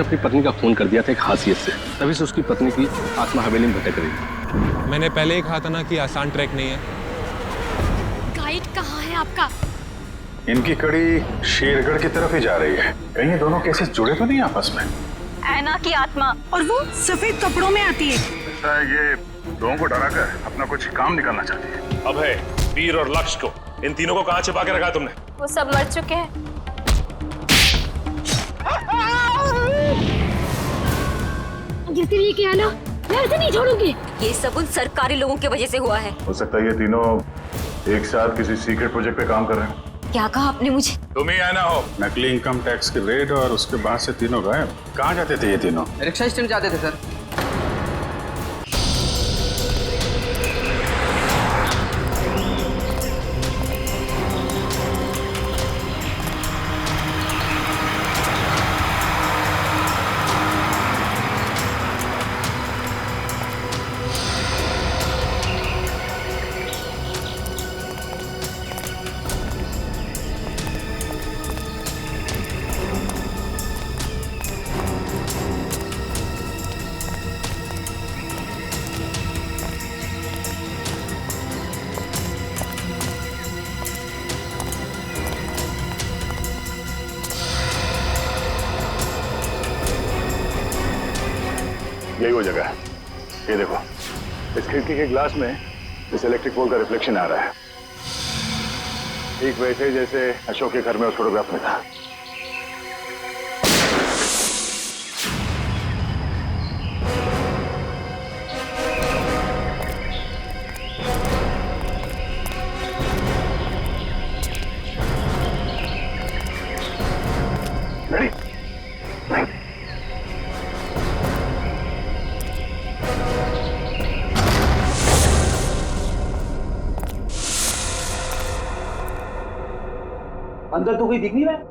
उसने अपनी पत्नी का खून कर दिया था एक हासियत से, तभी से उसकी पत्नी की आत्मा हवेली में भटक रही। मैंने पहले ही कहा था ना कि आसान ट्रैक नहीं है। गाइड कहाँ है आपका? इनकी कड़ी शेरगढ़ की तरफ ही जा रही है। कहीं ये दोनों केसेस जुड़े तो नहीं आपस में? ऐना की आत्मा और वो सफेद कपड़ों में आती है। ऐसा है ये लोगों को डराकर अपना कुछ काम निकालना चाहती है। अब है वीर और लक्ष्य को, इन तीनों को कहाँ छिपा के रखा तुमने? वो सब मर चुके हैं। जिस दिन ये किया ना, मैं उसे नहीं छोड़ूंगी। ये सब उन सरकारी लोगों की वजह से हुआ है। हो सकता है ये तीनों एक साथ किसी सीक्रेट प्रोजेक्ट पे काम कर रहे हैं। क्या कहा आपने मुझे? तुम ही आना हो। नकली इनकम टैक्स की रेड और उसके बाद से तीनों गायब। कहाँ जाते थे ये तीनों? रिक्शा स्टैंड जाते थे सर। यही वो जगह है। ये देखो, इस खिड़की के ग्लास में इस इलेक्ट्रिक पोल का रिफ्लेक्शन आ रहा है, ठीक वैसे ही जैसे अशोक के घर में उस फोटोग्राफ में था। अंदर तो कोई दिख नहीं रहा है।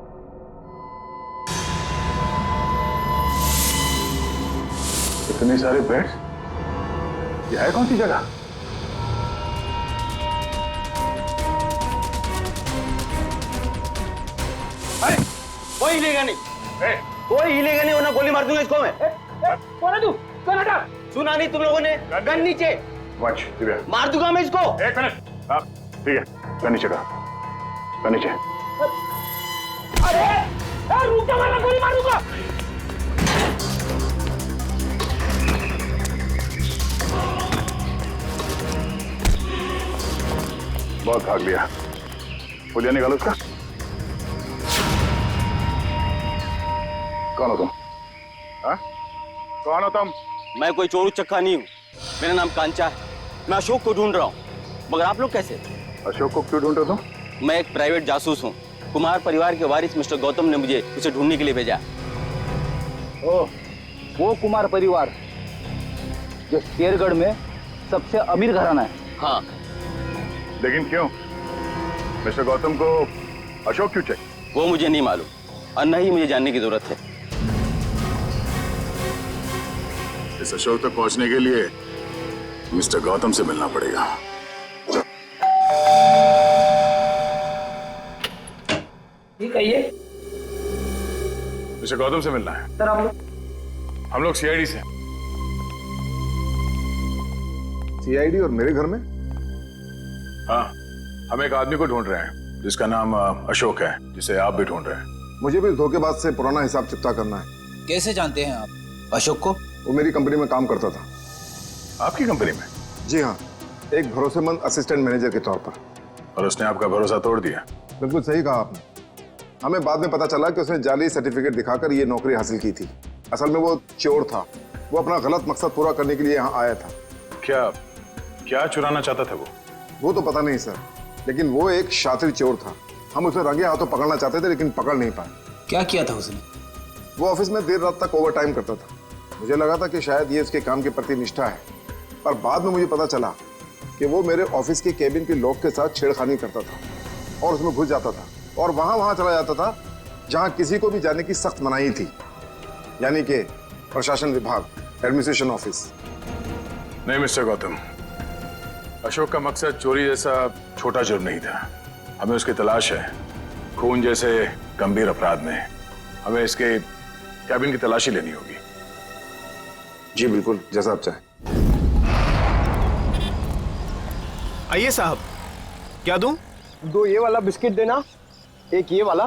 इतने सारे बेड्स, ये है कौन सी जगह? अरे कोई हिलेगा नहीं, कोई हिलेगा नहीं वरना गोली मार दूंगा इसको मैं। कौन है तू? कौन हटा? सुना नहीं तुम लोगों ने? गन नीचे। वॉच दिव्या, मार दूंगा मैं इसको। एक मिनट। हाँ ठीक है, गन नीचे का, गन नीचे। अरे रुक जा वरना गोली मार दूंगा। बहुत भाग लिया, पुलिया निकालो उसका। कौन हो तुम? हाँ? कौन हो तुम? मैं कोई चोर उचक्का नहीं हूँ, मेरा नाम कांचा है। मैं अशोक को ढूंढ रहा हूँ, मगर आप लोग कैसे? अशोक को क्यों ढूंढ रहे हो तुम? मैं एक प्राइवेट जासूस हूँ। कुमार परिवार के वारिस मिस्टर गौतम ने मुझे उसे ढूंढने के लिए भेजा। ओह, वो कुमार परिवार जो शेरगढ़ में सबसे अमीर घराना है। हाँ। लेकिन क्यों? मिस्टर गौतम को अशोक क्यों चाहिए? वो मुझे नहीं मालूम और न ही मुझे जानने की जरूरत है। इस अशोक तक पहुंचने के लिए मिस्टर गौतम से मिलना पड़ेगा। ठीक है, ये मिस्टर गौतम से मिलना है। सर आप हम लोग सीआईडी से। सीआईडी और मेरे घर में? हाँ, हम एक आदमी को ढूंढ रहे हैं जिसका नाम अशोक है, जिसे आप भी ढूंढ रहे हैं। मुझे भी धोखेबाज से पुराना हिसाब चुकता करना है। कैसे जानते हैं आप अशोक को? वो मेरी कंपनी में काम करता था। आपकी कंपनी में? जी हाँ, एक भरोसेमंद असिस्टेंट मैनेजर के तौर पर। और उसने आपका भरोसा तोड़ दिया? बिल्कुल सही कहा आपने। हमें बाद में पता चला कि उसने जाली सर्टिफिकेट दिखाकर ये नौकरी हासिल की थी। असल में वो चोर था, वो अपना गलत मकसद पूरा करने के लिए यहाँ आया था। क्या क्या चुराना चाहता था वो तो पता नहीं सर, लेकिन वो एक शातिर चोर था। हम उसे रंगे हाथों पकड़ना चाहते थे लेकिन पकड़ नहीं पाए। क्या किया था उसने? वो ऑफिस में देर रात तक ओवर टाइम करता था। मुझे लगा था कि शायद ये उसके काम के प्रति निष्ठा है, पर बाद में मुझे पता चला कि वो मेरे ऑफिस के केबिन के लॉक के साथ छेड़खानी करता था और उसमें घुस जाता था और वहां चला जाता था जहां किसी को भी जाने की सख्त मनाही थी, यानी कि प्रशासन विभाग, एडमिनिस्ट्रेशन ऑफिस। नहीं मिस्टर गौतम, अशोक का मकसद चोरी जैसा छोटा जुर्म नहीं था। हमें उसकी तलाश है खून जैसे गंभीर अपराध में। हमें इसके कैबिन की तलाशी लेनी होगी। जी बिल्कुल, जैसा आप चाहें। आइए साहब, क्या दूं? 2 ये वाला बिस्किट देना, 1 ये वाला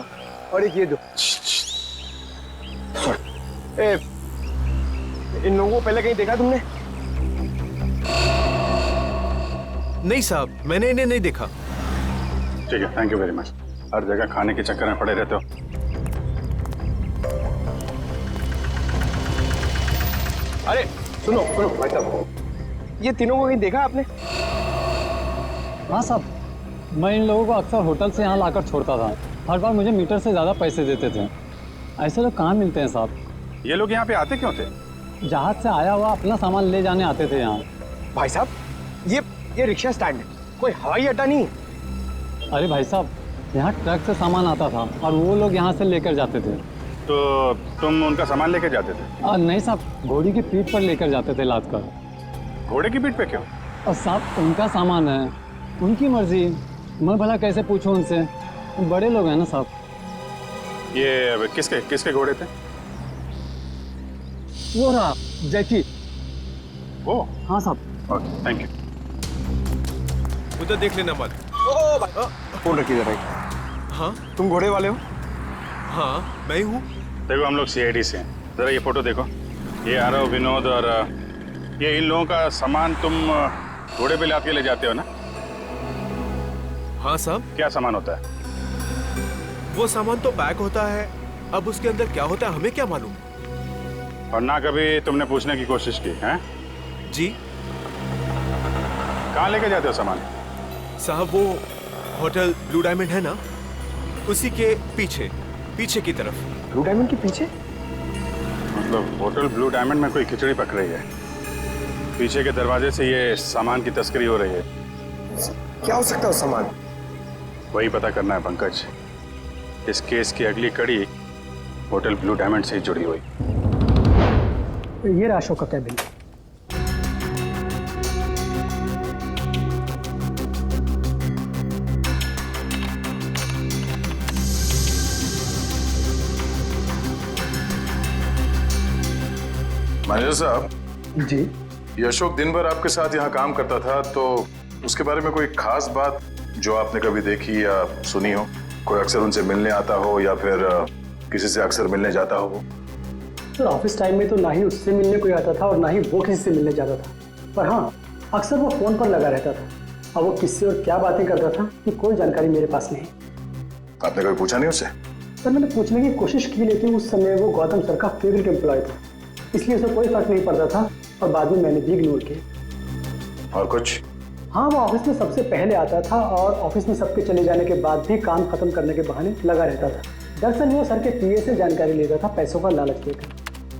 और 1 ये दो। ए, इन लोगों को पहले कहीं देखा तुमने? नहीं साहब, मैंने इन्हें नहीं देखा। ठीक है, थैंक यू वेरी मच। हर जगह खाने के चक्कर में पड़े रहते हो। अरे सुनो भाई साहब, ये तीनों को कहीं देखा आपने? हाँ साहब, मैं इन लोगों को अक्सर होटल से यहाँ लाकर छोड़ता था। हर बार मुझे मीटर से ज़्यादा पैसे देते थे। ऐसे लोग कहाँ मिलते हैं साहब? ये लोग यहाँ पे आते क्यों थे? जहाज से आया हुआ अपना सामान ले जाने आते थे यहाँ। भाई साहब, ये रिक्शा स्टैंड है, कोई हवाई अड्डा नहीं। अरे भाई साहब, यहाँ ट्रक से सामान आता था और वो लोग यहाँ से लेकर जाते थे। तो तुम उनका सामान लेके जाते थे? नहीं साहब, घोड़ी की पीठ पर लेकर जाते थे लाद कर। घोड़े की पीठ पे क्यों? और साहब उनका सामान है, उनकी मर्जी। मैं भला कैसे पूछूं उनसे, बड़े लोग हैं ना साहब। ये किसके घोड़े थे? वो रहा जैकी। वो? हाँ साहब। Okay, thank you. उधर देख लेना मत। फोन रखिए जरा। हाँ तुम घोड़े वाले हो? हाँ मैं ही हूँ। देखो हम लोग सीआईडी से हैं, जरा ये फोटो देखो। ये आरव, विनोद और ये इन लोगों का सामान तुम घोड़े पे लाद के ले जाते हो ना? हाँ साहब। क्या सामान होता है? वो सामान तो पैक होता है, अब उसके अंदर क्या होता है हमें क्या मालूम। और ना कभी तुमने पूछने की कोशिश की है? जी कहाँ लेके जाते हो सामान? साहब वो होटल ब्लू डायमंड है ना, उसी के पीछे की तरफ। ब्लू डायमंड के पीछे? मतलब होटल ब्लू डायमंड में कोई खिचड़ी पक रही है, पीछे के दरवाजे से ये सामान की तस्करी हो रही है। क्या हो सकता है उस सामान? वही पता करना है पंकज। इस केस की अगली कड़ी होटल ब्लू डायमंड से ही जुड़ी हुई। ये रहा अशोक का कैबिन। मैनेजर साहब जी, ये अशोक दिन भर आपके साथ यहाँ काम करता था, तो उसके बारे में कोई खास बात जो आपने कभी देखी या सुनी हो? कोई अक्सर उनसे मिलने आता हो या फिर किसी से अक्सर मिलने जाता हो? सर ऑफिस टाइम में तो ना ही उससे मिलने कोई आता था और ना ही वो किसी से मिलने जाता था, पर हाँ अक्सर वो फोन पर लगा रहता था। अब वो किससे और क्या बातें करता था कि कोई जानकारी मेरे पास नहीं। आपने कभी पूछा नहीं उससे? सर मैंने पूछने की कोशिश की, लेकिन उस समय वो गौतम सर का फेवरेट एम्प्लॉय था, इसलिए उसे कोई फर्क नहीं पड़ता था और बाद में मैंने भी इग्नोर किया। और कुछ? हाँ, वो ऑफिस में सबसे पहले आता था और ऑफिस में सबके चले जाने के बाद भी काम खत्म करने के बहाने लगा रहता था। दरअसल वो सर के पीए से जानकारी लेता था पैसों का लालच देकर,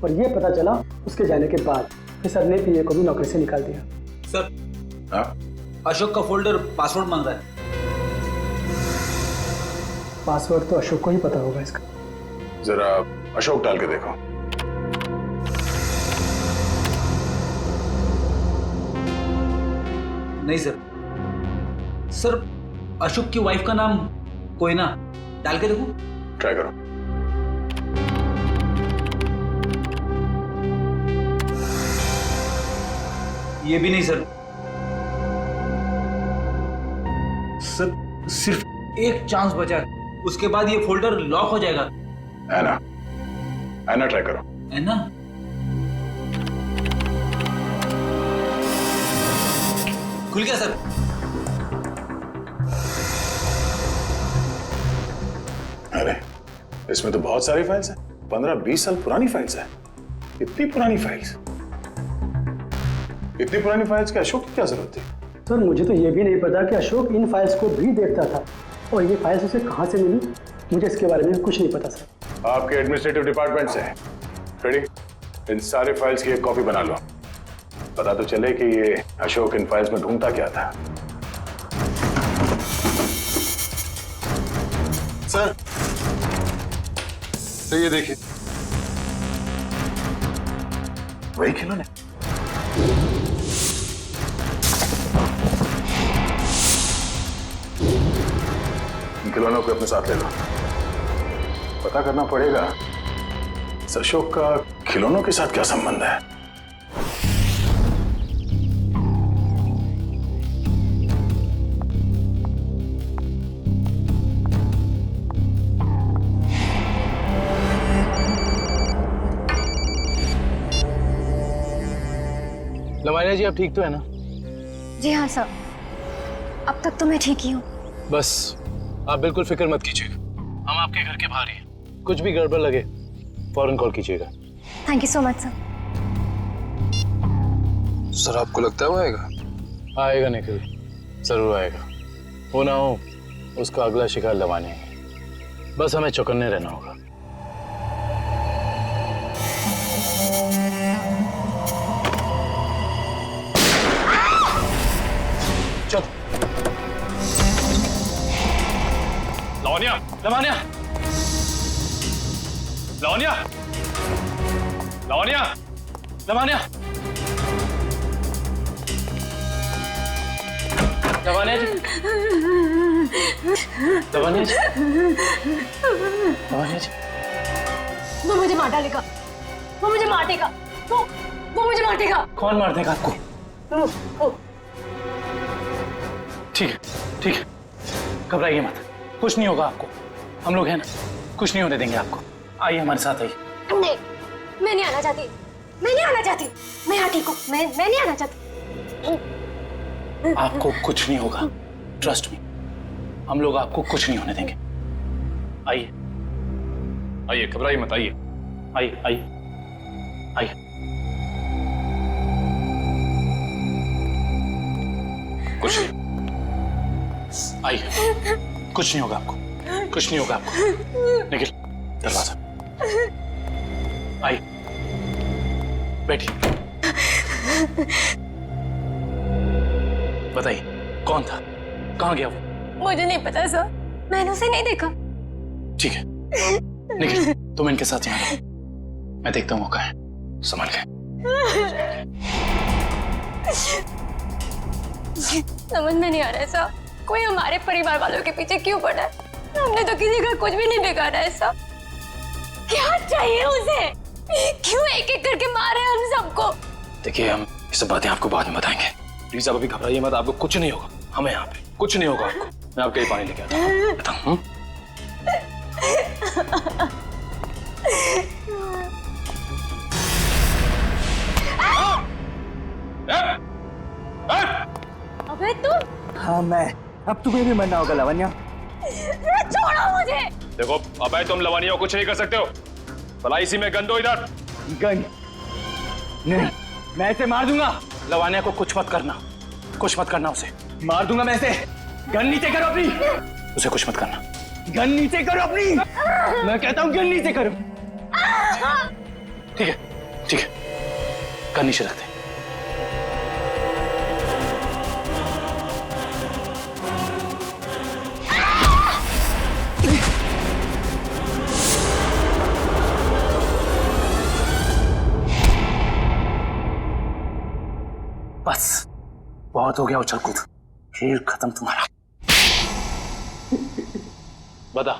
और ये पता चला उसके जाने के बाद कि सर ने पीए को भी नौकरी से निकाल दिया। सर हाँ? अशोक का फोल्डर पासवर्ड मांग रहा है। पासवर्ड तो अशोक को ही पता होगा इसका। जरा अशोक डाल के देखो। नहीं सर, सर अशोक की वाइफ का नाम कोयना, डाल के देखो। ट्राई करो। ये भी नहीं सर। सर सिर्फ एक चांस बचा है, उसके बाद ये फोल्डर लॉक हो जाएगा। ऐना ट्राई करो। ऐना? खुल गया सर। अरे इसमें तो बहुत सारी फाइल्स हैं, 15-20 साल पुरानी फाइल्स हैं। इतनी पुरानी फाइल्स? इतनी पुरानी फाइल्स के अशोक की क्या जरूरत थी? सर मुझे तो ये भी नहीं पता कि अशोक इन फाइल्स को भी देखता था, और ये फाइल्स उसे कहाँ से मिली, मुझे इसके बारे में कुछ नहीं पता सर। आपके एडमिनिस्ट्रेटिव डिपार्टमेंट से रेडी, इन सारे फाइल्स की एक कॉपी बना लो। पता तो चले कि ये अशोक इन फाइल्स में ढूंढता क्या था। सर तो ये देखिए, वही खिलौने। इन खिलौनों को अपने साथ ले लो। पता करना पड़ेगा इस अशोक का खिलौनों के साथ क्या संबंध है? लवानिया जी, आप ठीक तो है ना? जी हाँ सर, अब तक तो मैं ठीक ही हूँ। बस आप बिल्कुल फिक्र मत कीजिएगा, हम आपके घर के बाहर ही हैं। कुछ भी गड़बड़ लगे फौरन कॉल कीजिएगा। Thank you so much sir. Sir आपको लगता है वो आएगा? आएगा निखिल, जरूर आएगा। हो ना हो उसका अगला शिकार लवानिया है। बस हमें चौकन्ने रहना होगा। चल लवानिया, लवानिया, लवानिया, लवानिया, लवानिया, लवानिया जी, लवानिया जी, लवानिया जी। वो मुझे मार डालेगा, वो मुझे मार देगा, वो मुझे मार देगा। कौन मार देगा आपको? ठीक है, ठीक है, घबराइए मत, कुछ नहीं होगा आपको। हम लोग हैं ना, कुछ नहीं होने देंगे आपको। आइए हमारे साथ आइए। नहीं, मैं नहीं आना चाहती, मैं नहीं आना चाहती, मैं यहाँ ठीक हूँ, मैं नहीं आना चाहती। आपको कुछ नहीं होगा, ट्रस्ट मी, हम लोग आपको कुछ नहीं होने देंगे। आइए आइए, घबराइए मत, आइए। आइए आइए आइए। कुछ नहीं, आइए, कुछ नहीं होगा आपको, कुछ नहीं होगा आपको। निखिल, दरवाजा। आइए, बैठिए। बताइए कौन था, कहाँ गया वो? मुझे नहीं पता सर, मैंने उसे नहीं देखा। ठीक है निखिल, तुम इनके साथ यहाँ रहो, मैं देखता हूँ वो कहाँ है। संभाल के। समझ में नहीं आ रहा है सर, कोई हमारे परिवार वालों के पीछे क्यों पड़ा है? हमने तो किसी का कुछ भी नहीं बिगाड़ा है सर। क्या चाहिए उसे? क्यों एक एक करके मारे हम सबको? देखिए, हम ये सब बातें आपको बाद में बताएंगे। प्लीज आप अभी घबराइए मत, आपको कुछ नहीं होगा। हमें यहाँ पे कुछ नहीं होगा आपको। मैं आपके लिए पानी लेके आता हूँ। बताऊँ? अबे तुम? हाँ मैं, अब तुम्हें भी मरना होगा लवन्या। छोड़ो मुझे। देखो अबे, तुम लवानिया को कुछ नहीं कर सकते हो। भला इसी में गन दो इधर। गन नहीं, मैं इसे मार दूंगा। लवानिया को कुछ मत करना, कुछ मत करना उसे। मार दूंगा मैं इसे। गन नीचे करो अपनी। उसे कुछ मत करना। गन नीचे करो अपनी। मैं कहता हूँ गन नीचे करो। ठीक है, ठीक है, गन नीचे रखते। बस बहुत हो गया उछल कूद, खेल खत्म तुम्हारा। बता,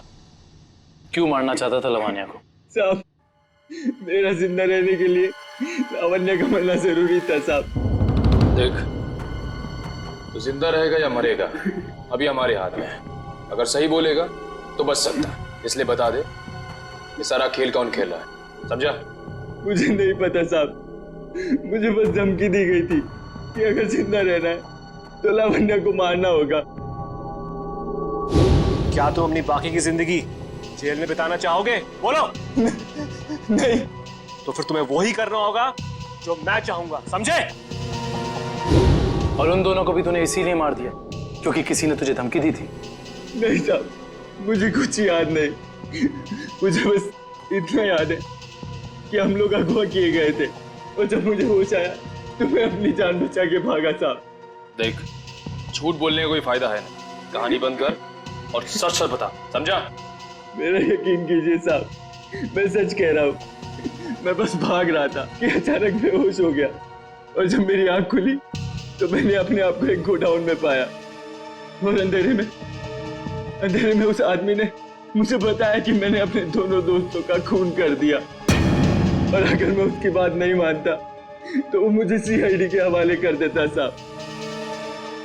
क्यों मारना चाहता था लवानिया को? साहब, मेरा जिंदा रहने के लिए लावण्या का मरना जरूरी था साहब। देख, तो जिंदा रहेगा या मरेगा अभी हमारे हाथ में है। अगर सही बोलेगा तो बच सकता है, इसलिए बता दे ये सारा खेल कौन खेल रहा है, समझा? मुझे नहीं पता साहब, मुझे बस धमकी दी गई थी कि अगर जिंदा रहना है तो लावण्या को मारना होगा। क्या तुम अपनी बाकी की जिंदगी जेल में बिताना चाहोगे? बोलो। नहीं। तो फिर तुम्हें वही करना होगा जो मैं चाहूंगा, समझे? और उन दोनों को भी तूने इसीलिए मार दिया क्योंकि किसी ने तुझे धमकी दी थी? नहीं साहब, मुझे कुछ याद नहीं। मुझे बस इतना याद है कि हम लोग अगवा किए गए थे और जब मुझे होश आया तो मैं अपनी जान बचा के भागा साहब। देख, झूठ बोलने का कोई फायदा है नहीं, कहानी बंद कर और सच सच बता, समझा? मेरा यकीन कीजिए साहब, मैं सच कह रहा हूँ। मैं बस भाग रहा था कि अचानक बेहोश हो गया और जब मेरी आंख खुली तो मैंने अपने आप को एक गोडाउन में पाया और अंधेरे में उस आदमी ने मुझे बताया कि मैंने अपने दोनों दोस्तों का खून कर दिया। और अगर मैं उसकी बात नहीं मानता तो वो मुझे सीआईडी के हवाले कर देता साहब।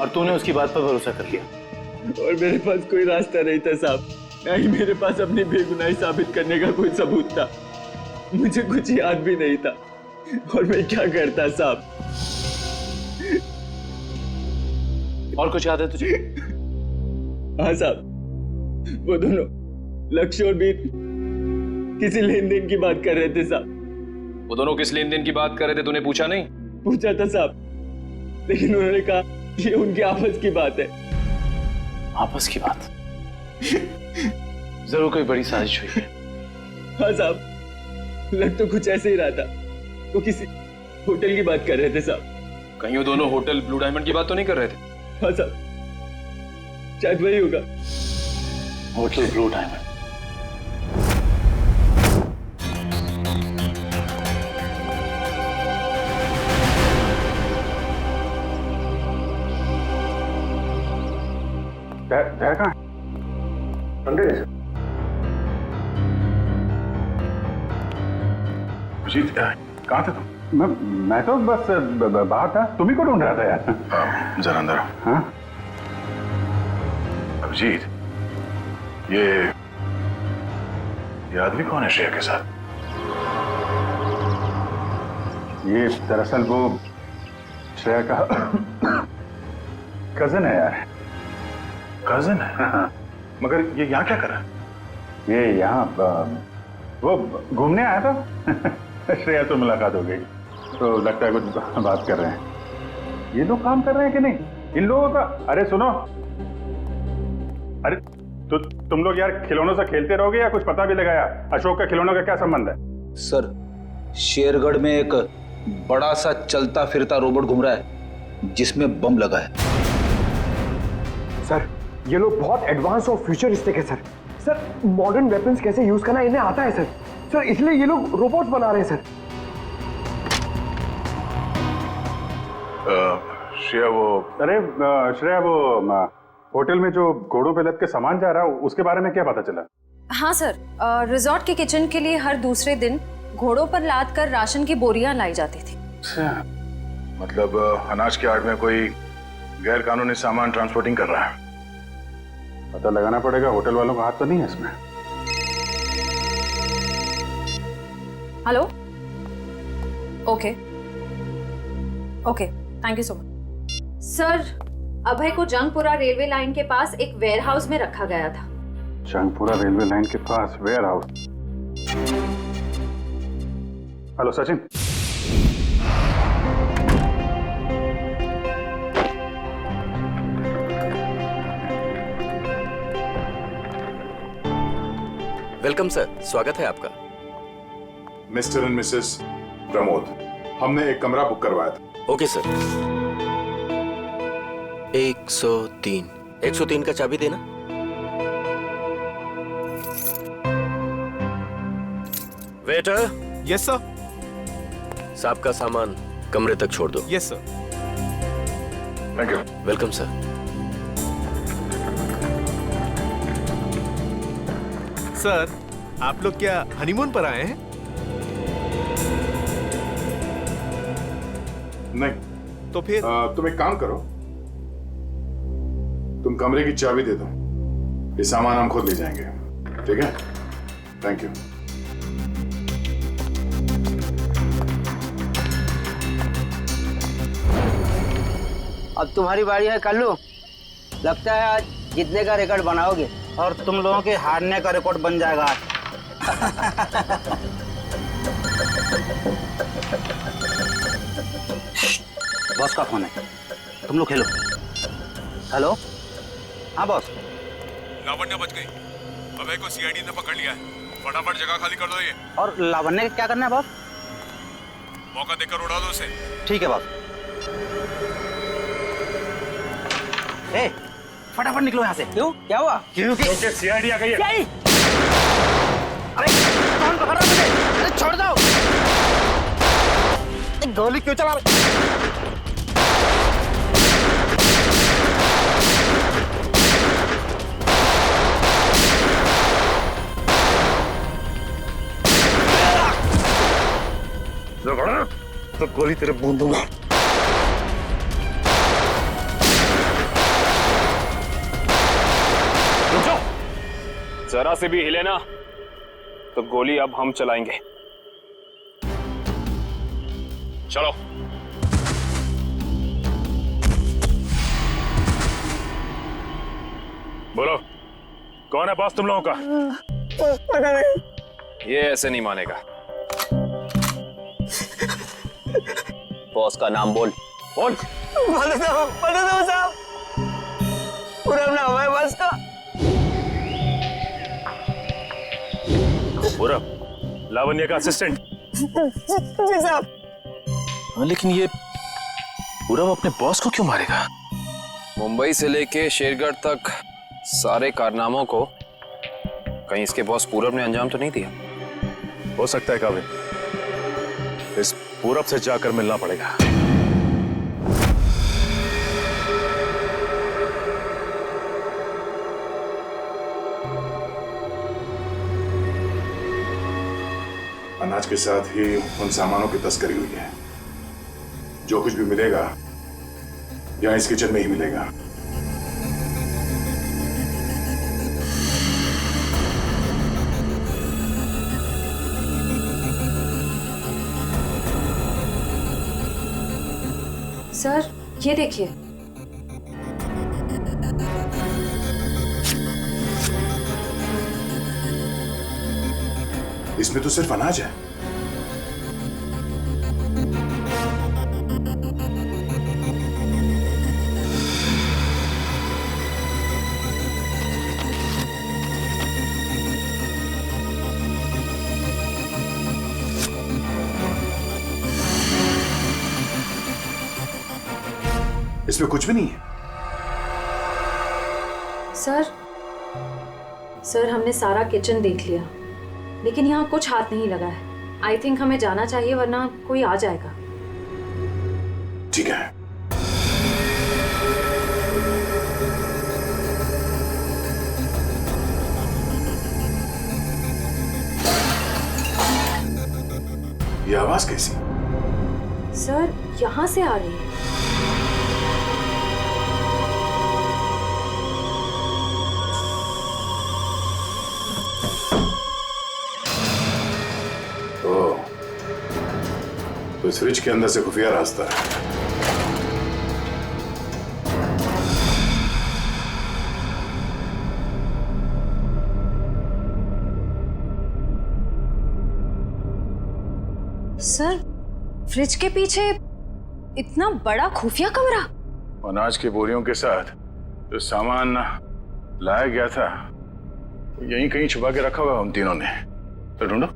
और तूने उसकी बात पर भरोसा कर लिया? और मेरे पास कोई रास्ता नहीं था साहब, ना ही मेरे पास अपनी बेगुनाही साबित करने का कोई सबूत था। मुझे कुछ याद भी नहीं था और मैं क्या करता साहब। और कुछ याद है तुझे? हाँ साहब, वो दोनों लक्ष्य और वीर किसी लेन देन की बात कर रहे थे साहब। वो दोनों किस लेन देन की बात कर रहे थे, तूने पूछा नहीं? पूछा था साहब, लेकिन उन्होंने कहा ये उनकी आपस की बात है। आपस की बात? जरूर कोई बड़ी साजिश हुई है। हाँ साहब, लग तो कुछ ऐसे ही रहा था। वो किसी होटल की बात कर रहे थे साहब। कहीं वो दोनों होटल ब्लू डायमंड की बात तो नहीं कर रहे थे? हाँ साहब, शायद वही होगा। Hotel blue diamond. कहाँ है? अंदर है। अभिजीत, कहाँ थे तुम? मैं तो बस बाहर था। तुम्ही को ढूंढ रहा था यार। जरा अंदर। हाँ अभिजीत, ये आदमी कौन है श्रेया के साथ? ये दरअसल वो श्रेया का कजन है यार। कजन है? हाँ। मगर ये यहाँ क्या कर रहा है? ये यहाँ वो घूमने आया था। श्रेया तो मुलाकात हो गई, तो लगता है कुछ बात कर रहे हैं। ये लोग काम कर रहे हैं कि नहीं इन लोगों का? अरे सुनो, अरे तो तुम लोग यार खिलौनों से खेलते रहोगे या कुछ पता भी लगाया? अशोक का खिलौनों का क्या संबंध है? सर, शेरगढ़ में एक बड़ा सा चलता फिरता रोबोट घूम रहा है जिसमें बम लगा है। सर, ये लोग बहुत एडवांस और फ्यूचरिस्टिक है सर। सर, मॉडर्न वेपन्स कैसे यूज करना इन्हें आता है सर। सर, इसलिए ये लोग रोबोट्स बना रहे हैं सर। श्रेया वो, अरे श्रेया वो होटल में जो घोड़ों पे लद के सामान जा रहा है उसके बारे में क्या पता चला? हाँ सर, रिजॉर्ट के किचन के लिए हर दूसरे दिन घोड़ों पर लाद कर राशन की बोरियां लाई जाती थी। मतलब अनाज के आड़ में कोई गैर कानूनी सामान ट्रांसपोर्टिंग कर रहा है। पता लगाना पड़ेगा, होटल वालों का हाथ तो नहीं है इसमें। Hello, okay okay, thank you so much. Sir, Abhay को जंगपुरा रेलवे लाइन के पास एक वेयरहाउस में रखा गया था। जंगपुरा रेलवे लाइन के पास warehouse? Hello Sachin. Welcome sir, स्वागत है आपका। मिस्टर एंड मिसेस प्रमोद, हमने एक कमरा बुक करवाया था। Okay sir. 103 का चाबी देना। वेटर। Yes sir. साहब का सामान कमरे तक छोड़ दो। Yes sir. Thank you. Welcome sir. Sir, आप लोग क्या हनीमून पर आए हैं? नहीं। तो फिर तुम एक काम करो, तुम कमरे की चाबी दे दो, ये सामान हम खुद ले जाएंगे। ठीक है? Thank you. अब तुम्हारी बारी है कल्लू। लगता है आज जीतने का रिकॉर्ड बनाओगे और तुम लोगों के हारने का रिकॉर्ड बन जाएगा आज। बॉस का फोन है, तुम लोग खेलो। हेलो, हाँ बॉस। लावण्य बच गई, अभय को सीआईडी ने पकड़ लिया है। फटाफट जगह खाली कर दो। ये और लावण्य का क्या करना है बॉस? मौका देकर उड़ा दो उसे। ठीक है बॉस। ए, फटाफट निकलो यहाँ से। क्यों, क्या हुआ? क्योंकि सीआईडी आ गई है। अरे कौन पकड़ रहा है मुझे? अरे छोड़ दो। गोली क्यों चला रहे? तो गोली तेरे मुंह दूंगा। रुक जाओ, जरा से भी हिले ना तो गोली अब हम चलाएंगे। चलो। बोलो, कौन है बॉस तुम लोगों का? पता नहीं। ये ऐसे नहीं मानेगा। बॉस का नाम बोल। बोल। बता दो साहब, पूरा नाम है बॉस का। पूरा लावण्य का असिस्टेंट। जी साहब। हाँ, लेकिन ये पूरब अपने बॉस को क्यों मारेगा? मुंबई से लेके शेरगढ़ तक सारे कारनामों को कहीं इसके बॉस पूरब ने अंजाम तो नहीं दिया? हो सकता है काबिल, इस पूरब से जाकर मिलना पड़ेगा। अनाज के साथ ही उन सामानों की तस्करी हुई है। जो कुछ भी मिलेगा यहाँ इस किचन में ही मिलेगा। सर ये देखिए, इसमें तो सिर्फ अनाज है। इसमें कुछ भी नहीं है। सर हमने सारा किचन देख लिया, लेकिन यहाँ कुछ हाथ नहीं लगा है। आई थिंक हमें जाना चाहिए, वरना कोई आ जाएगा। ठीक है। ये आवाज कैसी? सर यहाँ से आ रही है। तो इस फ्रिज के अंदर से खुफिया रास्ता है। सर फ्रिज के पीछे इतना बड़ा खुफिया कमरा? अनाज की बोरियों के साथ जो सामान लाया गया था यहीं कहीं छुपा के रखा हुआ उन तीनों ने। तो ढूंढो।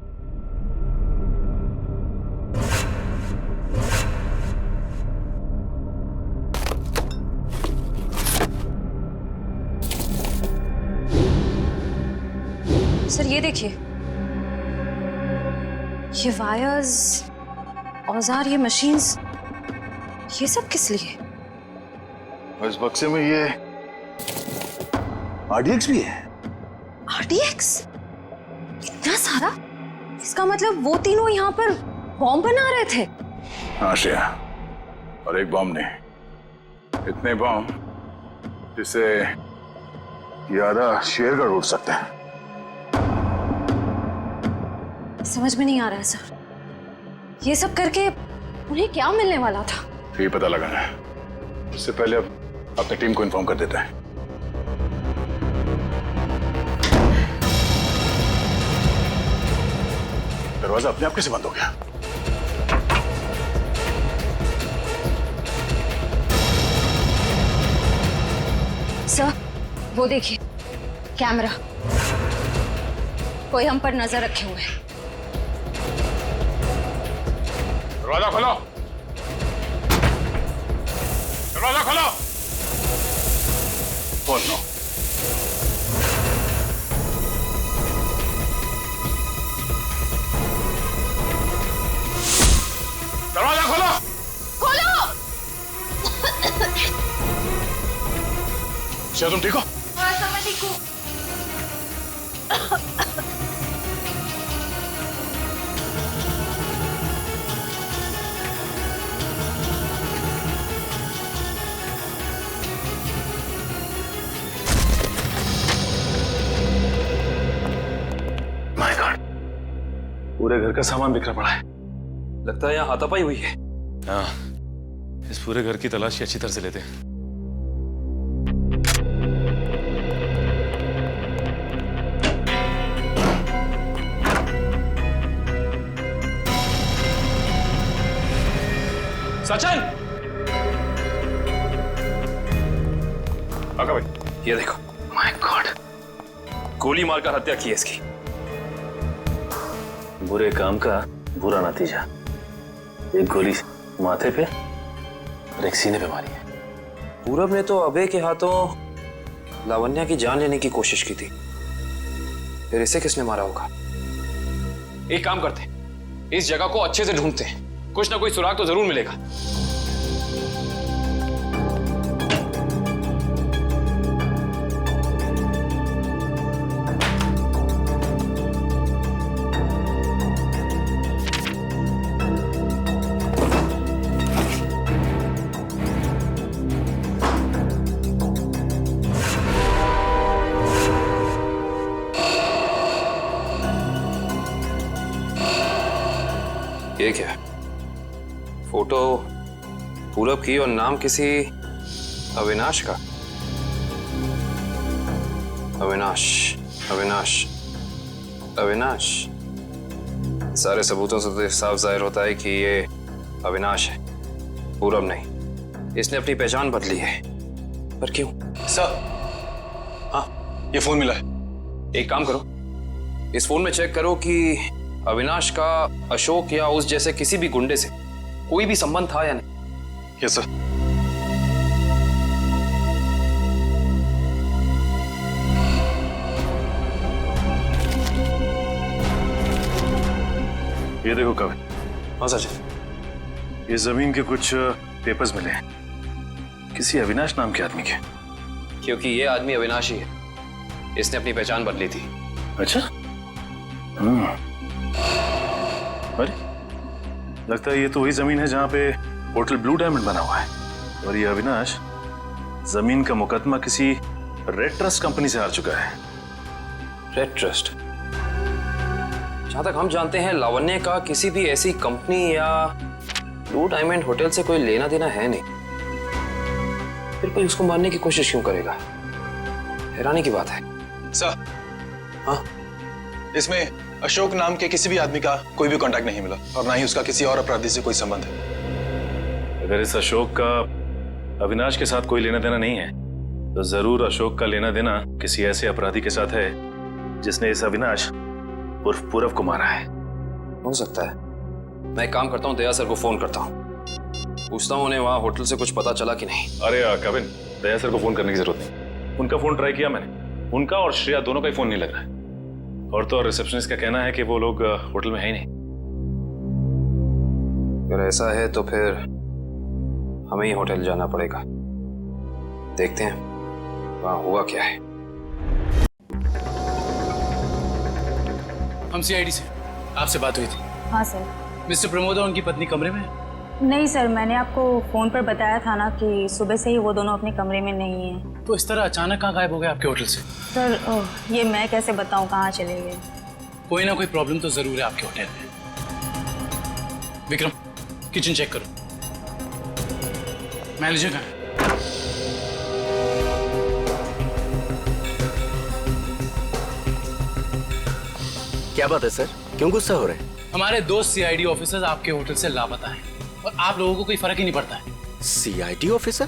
सर ये देखिए, ये वायर्स, औजार, ये मशीन्स, ये सब किस लिए? इस बक्से में ये RDX भी है। RDX? इतना सारा? इसका मतलब वो तीनों यहाँ पर बॉम्ब बना रहे थे? हाँ श्रेया, और एक बॉम्ब नहीं, इतने बॉम्ब जिससे ये आधा शेरगढ़ उड़ सकता है। समझ में नहीं आ रहा है सर, ये सब करके उन्हें क्या मिलने वाला था? ये पता लगाना है। उससे पहले अब अपनी टीम को इन्फॉर्म कर देता है। दरवाजा अपने आप कैसे बंद हो गया? सर वो देखिए, कैमरा, कोई हम पर नजर रखे हुए है। दरवाजा खोलो, दरवाजा खोलो। बोलो। दरवाजा खोलो। खोलो। क्या तुम ठीक हो? हाँ सर मैं ठीक हूँ। पूरे घर का सामान बिखरा पड़ा है। लगता है यहाँ हाथापाई हुई है। हाँ, इस पूरे घर की तलाशी अच्छी तरह से लेते हैं। सचिन! आका भाई, ये देखो। माय गॉड, गोली मारकर हत्या की है इसकी। बुरे काम का बुरा नतीजा। एक गोली माथे पे और एक सीने पे मारी है। पूरब ने तो अभय के हाथों लावण्या की जान लेने की कोशिश की थी, फिर इसे किसने मारा होगा? एक काम करते हैं, इस जगह को अच्छे से ढूंढते हैं, कुछ ना कोई सुराग तो जरूर मिलेगा। ये क्या है? फोटो पूरब की और नाम किसी अविनाश का। अविनाश, अविनाश, अविनाश। सारे सबूतों से तो साफ जाहिर होता है कि ये अविनाश है, पूरब नहीं। इसने अपनी पहचान बदली है, पर क्यों? सर, हाँ, ये फोन मिला है। एक काम करो, इस फोन में चेक करो कि अविनाश का अशोक या उस जैसे किसी भी गुंडे से कोई भी संबंध था या नहीं। Yes sir. ये देखो कविन। हाँ सर। ये जमीन के कुछ पेपर्स मिले हैं, किसी अविनाश नाम के आदमी के। क्योंकि ये आदमी अविनाश ही है, इसने अपनी पहचान बदली थी। अच्छा। अरे, लगता है ये तो वही जमीन है जहां पे होटल ब्लू डायमंड बना हुआ है, और ये अविनाश जमीन का मुकदमा किसी रेड ट्रस्ट कंपनी से हार चुका है। Red trust? जहां तक हम जानते हैं लावण्य का किसी भी ऐसी कंपनी या ब्लू डायमंड होटल से कोई लेना देना है नहीं, फिर कोई उसको मारने की कोशिश क्यों करेगा? हैरानी की बात है। सर, हाँ, इसमें अशोक नाम के किसी भी आदमी का कोई भी कांटेक्ट नहीं मिला, और ना ही उसका किसी और अपराधी से कोई संबंध है। अगर इस अशोक का अविनाश के साथ कोई लेना देना नहीं है, तो जरूर अशोक का लेना देना किसी ऐसे अपराधी के साथ है जिसने इस अविनाश उर्फ पूरब को मारा है। हो सकता है। मैं एक काम करता हूँ, दया सर को फोन करता हूँ, पूछता हूँ उन्हें वहां होटल से कुछ पता चला कि नहीं। अरे कविन, दया सर को फोन करने की जरूरत नहीं। उनका फोन ट्राई किया मैंने, उनका और श्रेया दोनों का ही फोन नहीं लग रहा है। और तो और रिसेप्शनिस्ट का कहना है कि वो लोग होटल में है ही नहीं। अगर ऐसा है तो फिर हमें ही होटल जाना पड़ेगा, देखते हैं वहां हुआ क्या है। हम सीआईडी से, आपसे बात हुई थी। हाँ सर। मिस्टर प्रमोद और उनकी पत्नी कमरे में? नहीं सर, मैंने आपको फोन पर बताया था ना कि सुबह से ही वो दोनों अपने कमरे में नहीं हैं। तो इस तरह अचानक कहाँ गायब हो गए आपके होटल से? सर ये मैं कैसे बताऊं कहाँ चले गए। कोई ना कोई प्रॉब्लम तो जरूर है आपके होटल में। विक्रम, किचन चेक करो। मैनेजर कहाँ है? क्या बात है सर, क्यों गुस्सा हो रहे हैं? हमारे दो सीआईडी ऑफिसर्स आपके होटल से लापता हैं और आप लोगों को कोई फर्क ही नहीं पड़ता है। CID officer?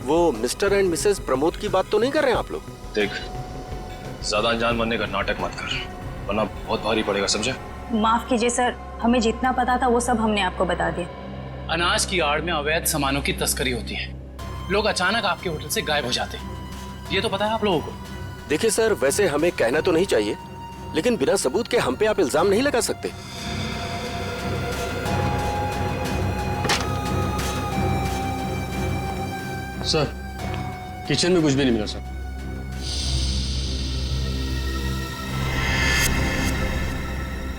वो मिस्टर एंड मिसेस प्रमोद की बात तो नहीं कर रहे हैं आप लोग? देख, ज्यादा अनजान बनने का नाटक मत कर, वरना बहुत भारी पड़ेगा, समझे? माफ कीजिए सर, हमें जितना पता था वो सब हमने आपको बता दिया। अनाज की आड़ में अवैध सामानों की तस्करी होती है, लोग अचानक आपके होटल से गायब हो जाते हैं, ये तो पता है आप लोगों को। देखिए सर, वैसे हमें कहना तो नहीं चाहिए, लेकिन बिना सबूत के हम पे आप इल्जाम नहीं लगा सकते। सर, किचन में कुछ भी नहीं मिला सर।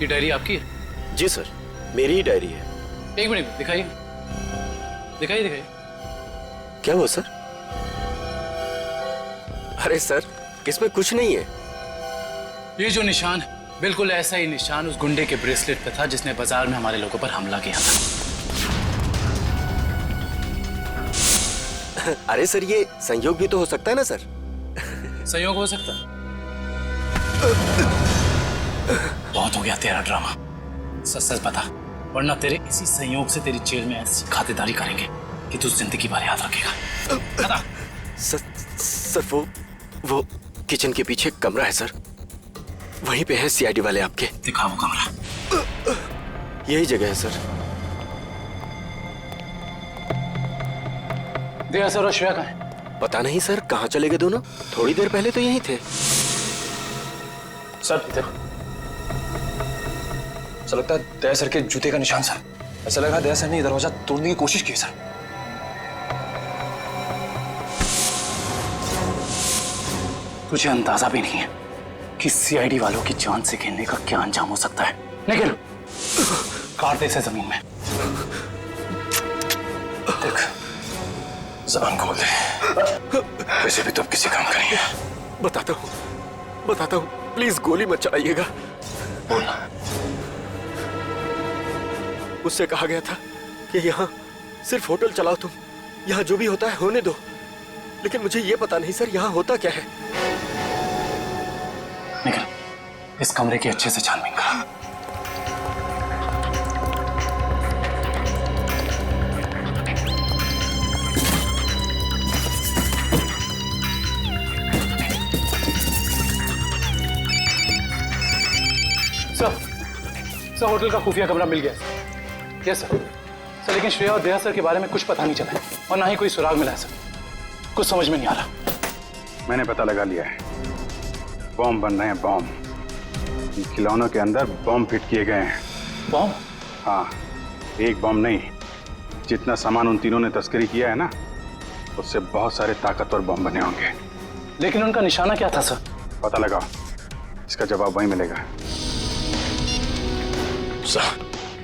ये डायरी आपकी है? जी सर, मेरी ही डायरी है। एक मिनट दिखाइए, दिखाइए दिखाइए। क्या हुआ सर? अरे सर, इसमें कुछ नहीं है। ये जो निशान बिल्कुल ऐसा ही निशान उस गुंडे के ब्रेसलेट पे था जिसने बाजार में हमारे लोगों पर हमला किया था। अरे सर, ये संयोग भी तो हो सकता है ना सर? संयोग हो सकता। बहुत हो गया तेरा ड्रामा, सच सच बता, वरना तेरे इसी संयोग से तेरी जेल में ऐसी खातिरदारी करेंगे कि तू जिंदगी भर याद रखेगा। बता। सर वो किचन के पीछे कमरा है सर, वहीं पे है सीआईडी वाले आपके। दिखाओ कमरा। यही जगह है सर। दया सर और श्रेया कहाँ है? पता नहीं सर, कहाँ चले गए दोनों? थोड़ी देर पहले तो यहीं थे। सर इधर। सर लगता है दया सर के जूते का निशान सर। ऐसा लग रहा है दया सर ने दरवाजा तोड़ने की कोशिश की सर। तुझे अंदाजा भी नहीं है कि सीआईडी वालों की जान से खेलने का क्या अंजाम हो सकता है। निकल, काट दे इसे जमीन में। देख, जबान खोल दे। वैसे भी तो अब किसी काम करेंगे। बताता हूँ, प्लीज गोली मत चलाइएगा। बोलना। मुझसे कहा गया था कि यहाँ सिर्फ होटल चलाओ तुम, यहाँ जो भी होता है होने दो। लेकिन मुझे ये पता नहीं सर, यहाँ होता क्या है। निकल, इस कमरे की अच्छे से छानबीन कर। सर, होटल का खुफिया कमरा मिल गया। Yes sir. सर लेकिन श्रेया और दया सर के बारे में कुछ पता नहीं चला है और ना ही कोई सुराग मिला है सर। कुछ समझ में नहीं आ रहा। मैंने पता लगा लिया है, बॉम्ब बन रहे हैं। बॉम्ब, इन खिलौनों के अंदर बॉम्ब फिट किए गए हैं। बॉम्ब? हाँ, एक बॉम्ब नहीं, जितना सामान उन तीनों ने तस्करी किया है ना, उससे बहुत सारे ताकतवर बॉम्ब बने होंगे। लेकिन उनका निशाना क्या था सर? पता लगाओ, इसका जवाब वहीं मिलेगा। सर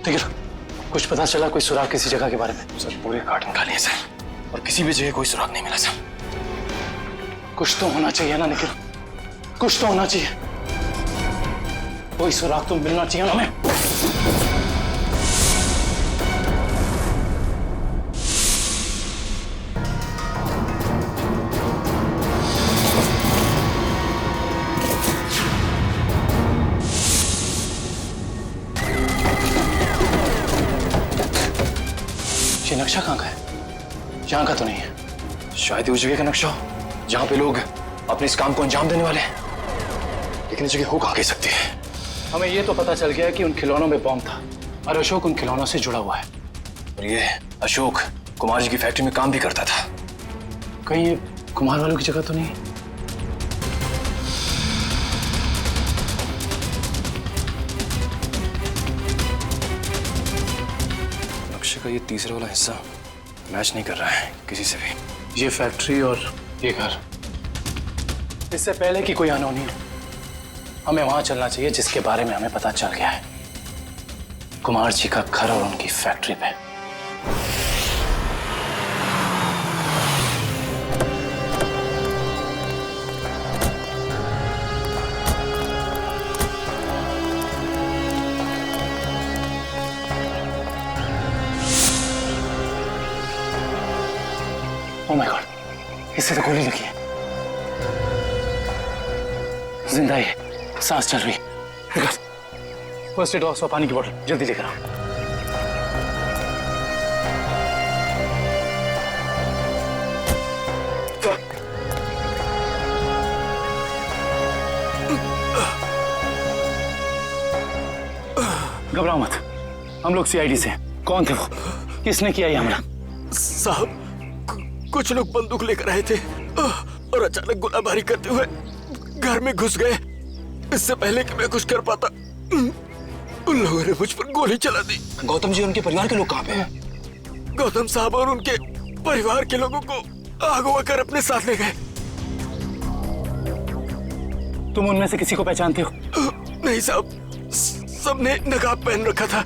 ठीक है, कुछ पता चला कोई सुराग किसी जगह के बारे में? सर पूरे कार्टन खाली है सर, और किसी भी जगह कोई सुराग नहीं मिला सर। कुछ तो होना चाहिए ना निखिल, कुछ तो होना चाहिए। कोई सुराग तो मिलना चाहिए ना हमें। ये नक्शा कहाँ का है? यहाँ का तो नहीं है। शायद उस जगह का नक्शा हो जहाँ पे लोग अपने इस काम को अंजाम देने वाले हैं, लेकिन इस जगह हो कहाँ कह सकती है। हमें ये तो पता चल गया कि उन खिलौनों में बॉम्ब था और अशोक उन खिलौनों से जुड़ा हुआ है। और ये अशोक कुमार जी की फैक्ट्री में काम भी करता था। कहीं ये कुमार वालों की जगह तो नहीं? नक्शे का ये तीसरा वाला हिस्सा मैच नहीं कर रहा है किसी से भी। ये फैक्ट्री और ये घर, इससे पहले कि कोई अनहोनी हो, हमें वहां चलना चाहिए जिसके बारे में हमें पता चल गया है, कुमार जी का घर और उनकी फैक्ट्री पे। ओह माय गॉड, इससे तो गोली लगी है। जिंदा है, सांस चल रही है। फर्स्ट एड बॉक्स और पानी की बोतल जल्दी लेकर आओ। घबराओ मत, हम लोग सीआईडी से हैं। कौन थे वो? किसने किया ये हमला? साहब, कुछ लोग बंदूक लेकर आए थे और अचानक गोलाबारी करते हुए घर में घुस गए। इससे पहले कि मैं कुछ कर पाता, उन लोगों ने मुझ पर गोली चला दी। गौतम जी और उनके परिवार के लोग कहाँ पे हैं? गौतम साहब और उनके परिवार के लोगों को अगवा कर अपने साथ ले गए। तुम उनमें से किसी को पहचानते हो? नहीं साहब, सबने नकाब पहन रखा था।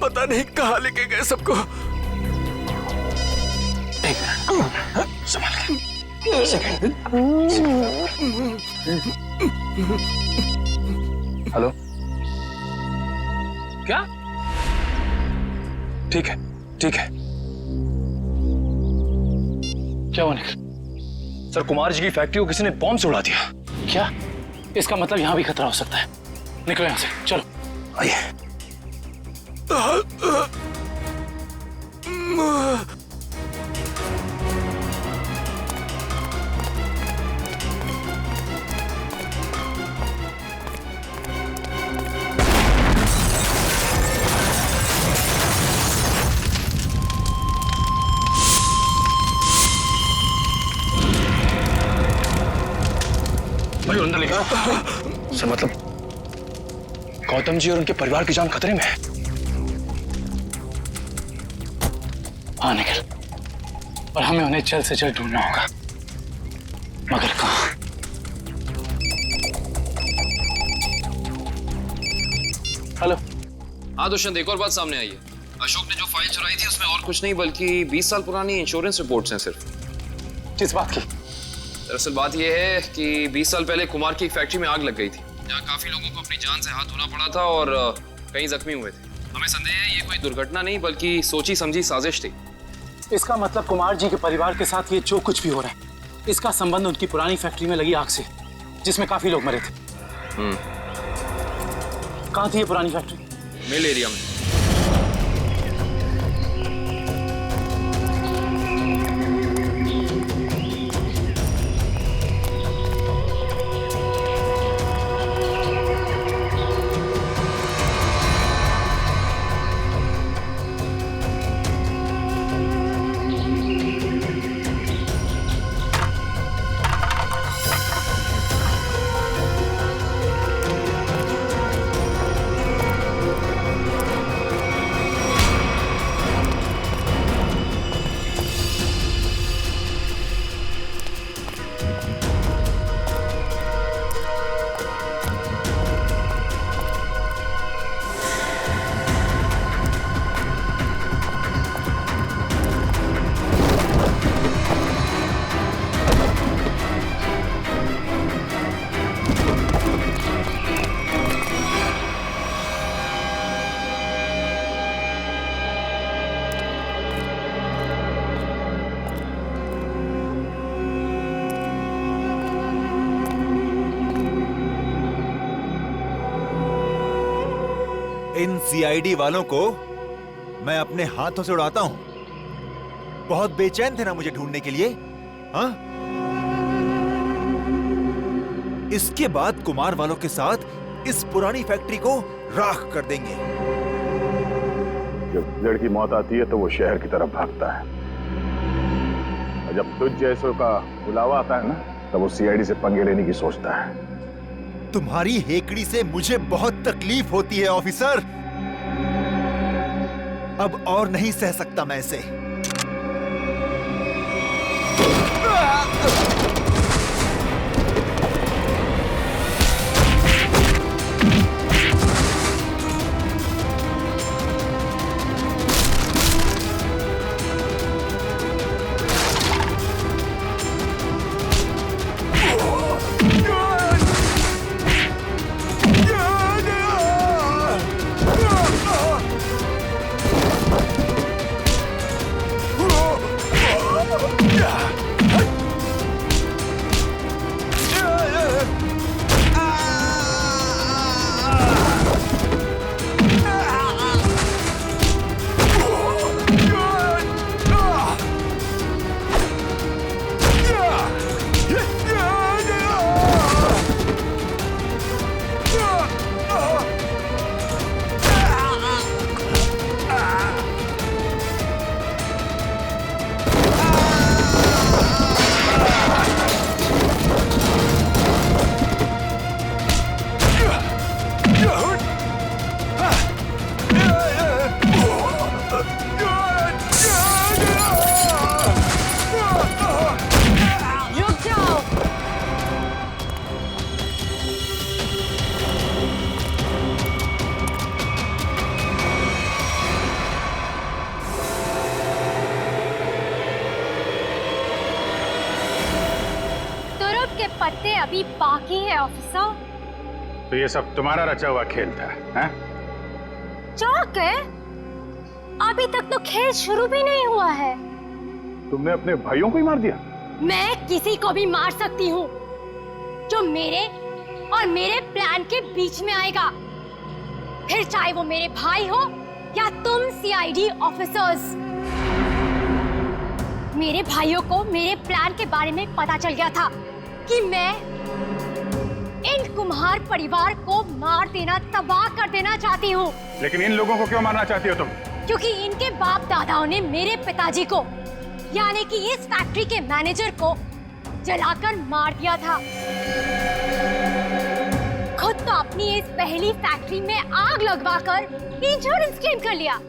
पता नहीं कहाँ लेके गए सबको। संभाल के। हेलो, क्या? ठीक है, ठीक है। क्या हुआ निखिल? सर, कुमार जी की फैक्ट्री को किसी ने बॉम्ब से उड़ा दिया। क्या? इसका मतलब यहाँ भी खतरा हो सकता है। निकलो यहाँ से, चलो। आइए। भाई अंदर लेकर। सर, मतलब गौतम जी और उनके परिवार की जान खतरे में है। हाँ निखिल, और हमें उन्हें जल्द से जल्द ढूंढना होगा, मगर कहाँ? हेलो। हाँ दुष्यंत, एक और बात सामने आई है। अशोक ने जो फाइल चुराई थी उसमें और कुछ नहीं बल्कि 20 साल पुरानी इंश्योरेंस रिपोर्ट्स हैं सिर्फ। किस बात की? दरअसल बात यह है कि 20 साल पहले कुमार की एक फैक्ट्री में आग लग गई थी, जहाँ काफी लोगों को अपनी जान से हाथ धोना पड़ा था और कई जख्मी हुए थे। हमें संदेह है ये कोई दुर्घटना नहीं बल्कि सोची समझी साजिश थी। इसका मतलब कुमार जी के परिवार के साथ ये जो कुछ भी हो रहा है, इसका संबंध उनकी पुरानी फैक्ट्री में लगी आग से, जिसमें काफी लोग मरे थे। कहाँ थी ये पुरानी फैक्ट्री? मिल एरिया में। इन सीआईडी वालों को मैं अपने हाथों से उड़ाता हूं। बहुत बेचैन थे ना मुझे ढूंढने के लिए, हाँ? इसके बाद कुमार वालों के साथ इस पुरानी फैक्ट्री को राख कर देंगे। जब लड़की मौत आती है तो वो शहर की तरफ भागता है, और जब तुझ जैसों का बुलावा आता है ना, तब वो सीआईडी से पंगे लेने की सोचता है। तुम्हारी हेकड़ी से मुझे बहुत तकलीफ होती है ऑफिसर। अब और नहीं सह सकता मैं इसे। पत्ते अभी बाकी है ऑफिसर। तो ये सब तुम्हारा रचा हुआ खेल था, हैं? चौक है, अभी तक तो खेल शुरू भी नहीं हुआ है। तुमने अपने भाइयों को ही मार दिया? मैं किसी को भी मार सकती हूँ जो मेरे और मेरे प्लान के बीच में आएगा, फिर चाहे वो मेरे भाई हो या तुम सीआईडी ऑफिसर्स। मेरे भाइयों को मेरे प्लान के बारे में पता चल गया था कि मैं इन कुम्हार परिवार को मार देना, तबाह कर देना चाहती हूँ। लेकिन इन लोगों को क्यों मारना चाहती हो तुम? क्योंकि इनके बाप दादाओं ने मेरे पिताजी को, यानी कि इस फैक्ट्री के मैनेजर को जलाकर मार दिया था। खुद तो अपनी इस पहली फैक्ट्री में आग लगवाकर इंश्योरेंस क्लेम कर लिया,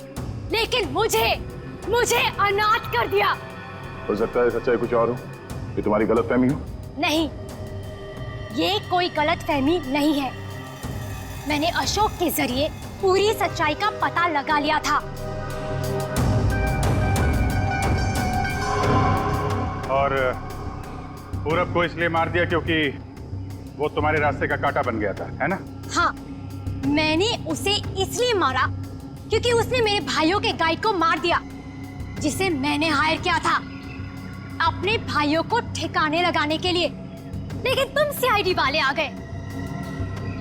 लेकिन मुझे अनाथ कर दिया। हो सकता है सच्चाई कुछ और हो, ये तुम्हारी गलतफहमी हो। नहीं, ये कोई गलतफहमी नहीं है। मैंने अशोक के जरिए पूरी सच्चाई का पता लगा लिया था। और पूरब को इसलिए मार दिया क्योंकि वो तुम्हारे रास्ते का कांटा बन गया था, है ना? हाँ, मैंने उसे इसलिए मारा क्योंकि उसने मेरे भाइयों के गाइड को मार दिया, जिसे मैंने हायर किया था अपने भाइयों को ठिकाने लगाने के लिए। लेकिन तुम सीआईडी वाले आ गए,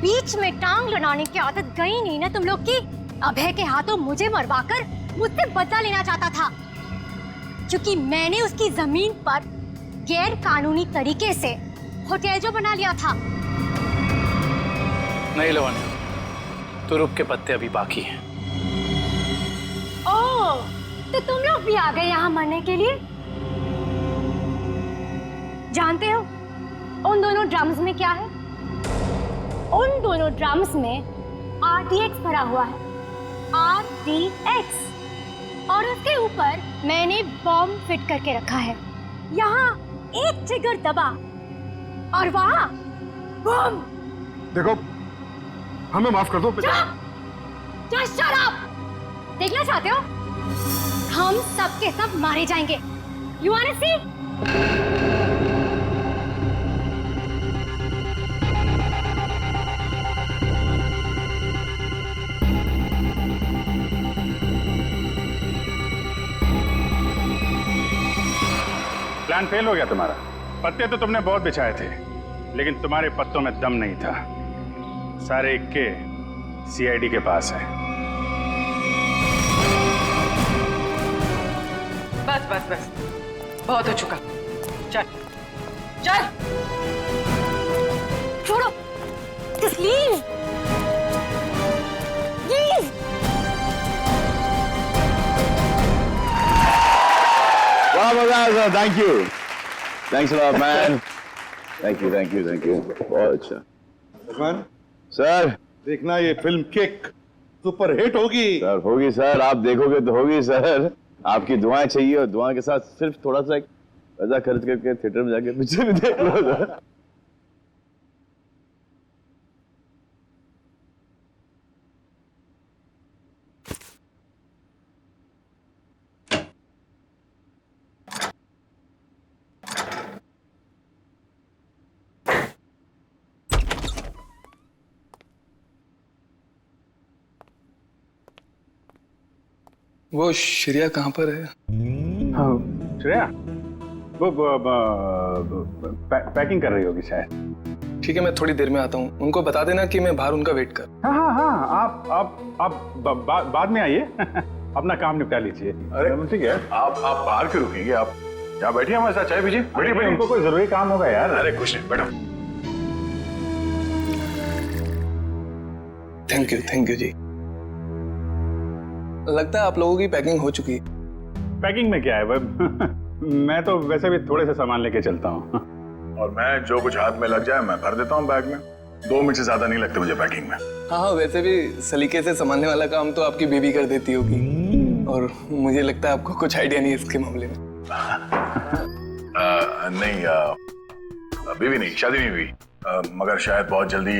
बीच में टांग लड़ाने की आदत गई नहीं ना तुम लोग की। अभय के हाथों मुझे मरवाकर मुझसे बदला लेना चाहता था, क्योंकि मैंने उसकी जमीन पर गैर कानूनी तरीके से होटल जो बना लिया था। नहीं लवण्य, तुरुप के पत्ते अभी बाकी हैं। ओह, तो तुम लोग भी आ गए यहाँ मरने के लिए? जानते हो उन दोनों ड्रम्स में क्या है? उन दोनों ड्रम्स में RTX भरा हुआ है, RTX, और उसके ऊपर मैंने बॉम्ब फिट करके रखा है। यहाँ एक ट्रिगर दबा और वहाँ बॉम्ब। देखो, हमें माफ कर दो। Just shut up! देखना चाहते हो? हम सब के सब मारे जाएंगे। You wanna see? Plan fail हो गया तुम्हारा। पत्ते तो तुमने बहुत बिछाए थे, लेकिन तुम्हारे पत्तों में दम नहीं था। सारे इक्के सीआईडी के पास है। बस बस बस, बहुत हो चुका। चल चल, छोड़ो, just leave. Leave. वाह मजा, thank you, thanks a lot man, thank you thank you thank you, बहुत अच्छा। भगवान सर, देखना ये फिल्म किक सुपर हिट होगी। सर होगी सर, आप देखोगे तो होगी सर। आपकी दुआएं चाहिए, और दुआ के साथ सिर्फ थोड़ा सा पैसा खर्च करके थिएटर में जाके पिक्चर भी देख लो सर। वो श्रेया कहाँ पर है? हाँ, श्रेया वो पैकिंग कर रही होगी शायद। ठीक है, मैं थोड़ी देर में आता हूँ। उनको बता देना कि मैं बाहर उनका वेट कर। हाँ हाँ हाँ, आप बाद में आइए। अपना काम निपटा लीजिए। अरे ठीक है, आप बाहर क्यों रुकेंगे? आप यहाँ बैठिए, हमारे साथ चाय पीजिए। बैठिए बैठिए, उनको कोई जरूरी काम होगा यार। अरे कुछ नहीं, बैठो। थैंक यू जी। लगता है आप लोगों की पैकिंग हो चुकी है। पैकिंग में क्या है? मैं तो वैसे भी थोड़े से सामान लेके चलता हूँ। और मैं जो कुछ हाथ में लग जाए मैं भर देता हूँ बैग में। 2 मिनट से ज्यादा नहीं लगते मुझे पैकिंग में। हाँ, वैसे भी सलीके से संभालने वाला काम तो आपकी बेबी कर देती होगी, और मुझे लगता है आपको कुछ आइडिया नहीं है इसके मामले में। नहीं, अभी भी नहीं, शादी नहीं हुई, मगर शायद बहुत जल्दी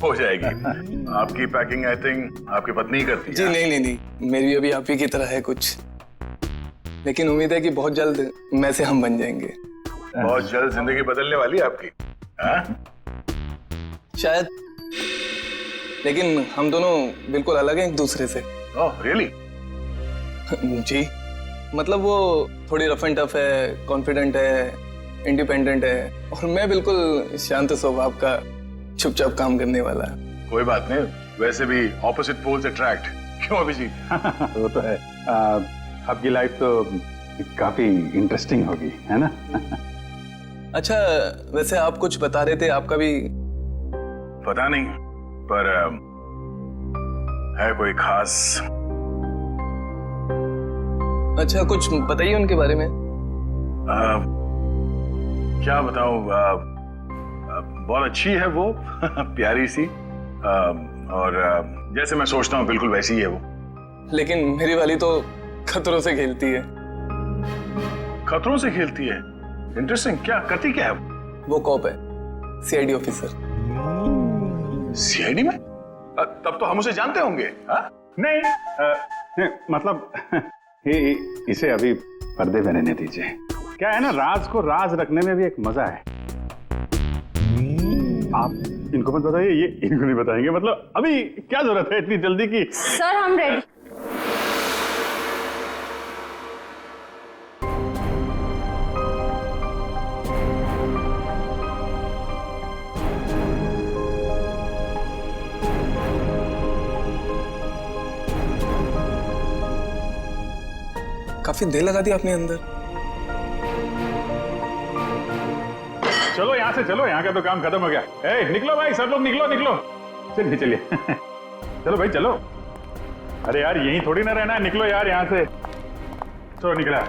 हो जाएगी। आपकी पैकिंग आई थिंक आपकी पत्नी ही करती है। जी नहीं, मेरी अभी आप ही की तरह है कुछ, लेकिन उम्मीद है कि बहुत जल्द मैं से हम बन जाएंगे। बहुत जल्द जिंदगी बदलने वाली है आपकी। हाँ? लेकिन हम दोनों बिल्कुल अलग हैं एक दूसरे से। Oh really? जी, मतलब वो थोड़ी रफ एंड टफ है, कॉन्फिडेंट है, इंडिपेंडेंट है, और मैं बिल्कुल शांत स्वभाव का, चुपचाप काम करने वाला। कोई बात नहीं, वैसे भी ऑपोजिट पोल्स अट्रैक्ट, क्यों अभिजीत? वो तो है। आपकी लाइफ तो काफी इंटरेस्टिंग होगी, है ना? अच्छा, वैसे आप कुछ बता रहे थे, आपका भी? पता नहीं, पर है कोई खास? अच्छा, कुछ बताइए उनके बारे में। क्या बताऊं, बहुत अच्छी है वो, प्यारी सी, और जैसे मैं सोचता हूँ बिल्कुल वैसी ही है वो। लेकिन मेरी वाली तो खतरों से खेलती है। खतरों से खेलती है? इंटरेस्टिंग। क्या करती क्या है वो? कॉप है, सीआईडी ऑफिसर। सीआईडी में? तब तो हम उसे जानते होंगे। नहीं, मतलब इसे अभी पर्दे में रहने दीजिए। क्या है ना, राज को राज रखने में भी एक मजा है। आप इनको मत बताइए, ये इनको नहीं बताएंगे। मतलब अभी क्या जरूरत है इतनी जल्दी की? सर हम रेडी। काफी देर लगा दी आपने अंदर। चलो यहाँ से चलो, यहाँ का तो काम खत्म हो गया। ए, निकलो भाई, सब लोग निकलो निकलो। चलिए चलिए चलो भाई चलो। अरे यार यहीं थोड़ी ना रहना है, निकलो यार यहाँ से। चलो निकला।